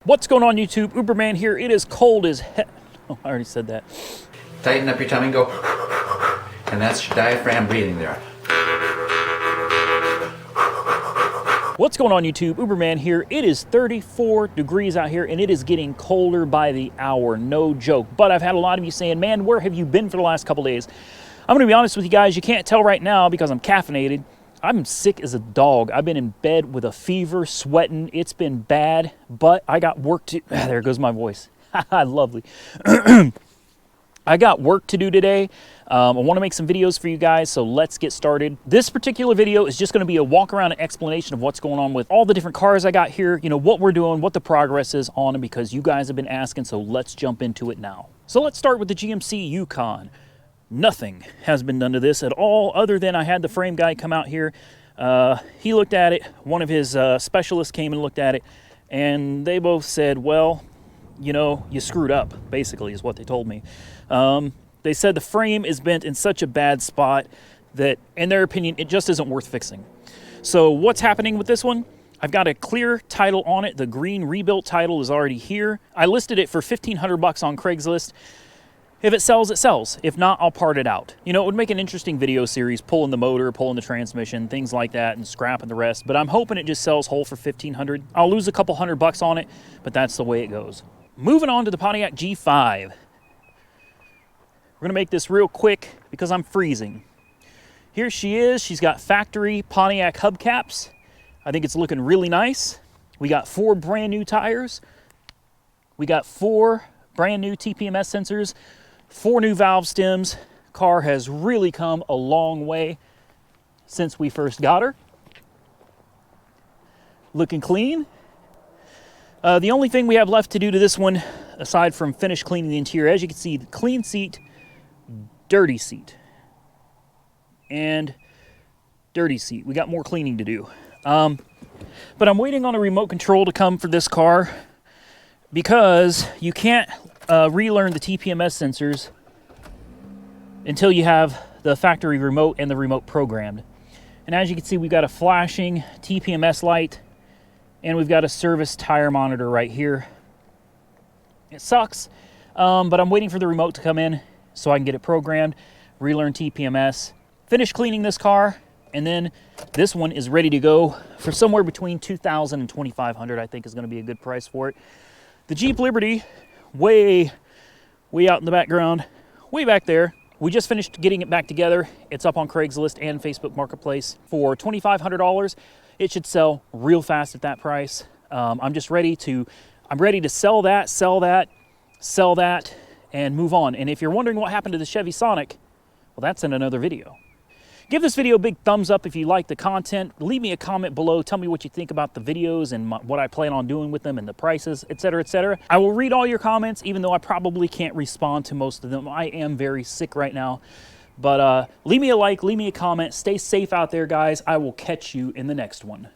What's going on, YouTube? Uberman here. It is cold as hell. Oh, I already said that. Tighten up your tummy and go, and that's your diaphragm breathing there. What's going on, YouTube? Uberman here. It is 34 degrees out here, and it is getting colder by the hour. No joke. But I've had a lot of you saying, man, where have you been for the last couple days? I'm going to be honest with you guys. You can't tell right now because I'm caffeinated. I'm sick as a dog. I've been in bed with a fever, sweating. It's been bad, but I got work to... There goes my voice. Lovely. I got work to do today. I want to make some videos for you guys, so let's get started. This particular video is just going to be a walk around and explanation of what's going on with all the different cars I got here, you know, what we're doing, what the progress is on them, because you guys have been asking, so let's jump into it now. So let's start with the GMC Yukon. Nothing has been done to this at all, other than I had the frame guy come out here. He looked at it. One of his specialists came and looked at it, and they both said, well, you know, you screwed up, basically, is what they told me. They said the frame is bent in such a bad spot that, in their opinion, it just isn't worth fixing. So what's happening with this one? I've got a clear title on it. The green rebuilt title is already here. I listed it for $1,500 on Craigslist. If it sells, it sells. If not, I'll part it out. You know, it would make an interesting video series, pulling the motor, pulling the transmission, things like that, and scrapping the rest. But I'm hoping it just sells whole for $1,500. I'll lose a couple $100 on it, but that's the way it goes. Moving on to the Pontiac G5. We're gonna make this real quick because I'm freezing. Here she is. She's got factory Pontiac hubcaps. I think it's looking really nice. We got 4 brand new tires. We got 4 brand new TPMS sensors. 4 new valve stems. Car has really come a long way since we first got her. Looking clean. The only thing we have left to do to this one, aside from finish cleaning the interior, as you can see, the clean seat, dirty seat, and dirty seat. We got more cleaning to do. But I'm waiting on a remote control to come for this car because you can't relearn the TPMS sensors until you have the factory remote and the remote programmed. And as you can see, we've got a flashing TPMS light and we've got a service tire monitor right here. It sucks, but I'm waiting for the remote to come in so I can get it programmed, relearn TPMS, finish cleaning this car, and then this one is ready to go for somewhere between $2,000 and $2,500, I think is going to be a good price for it. The Jeep Liberty, way out in the background, way back there. We just finished getting it back together. It's up on Craigslist and Facebook Marketplace for $2,500. It should sell real fast at that price. I'm ready to sell that, and move on. And if you're wondering what happened to the Chevy Sonic, well, that's in another video. Give this video a big thumbs up if you like the content. Leave me a comment below. Tell me what you think about the videos and what I plan on doing with them and the prices, etc., etc. I will read all your comments, even though I probably can't respond to most of them. I am very sick right now. But leave me a like, leave me a comment. Stay safe out there, guys. I will catch you in the next one.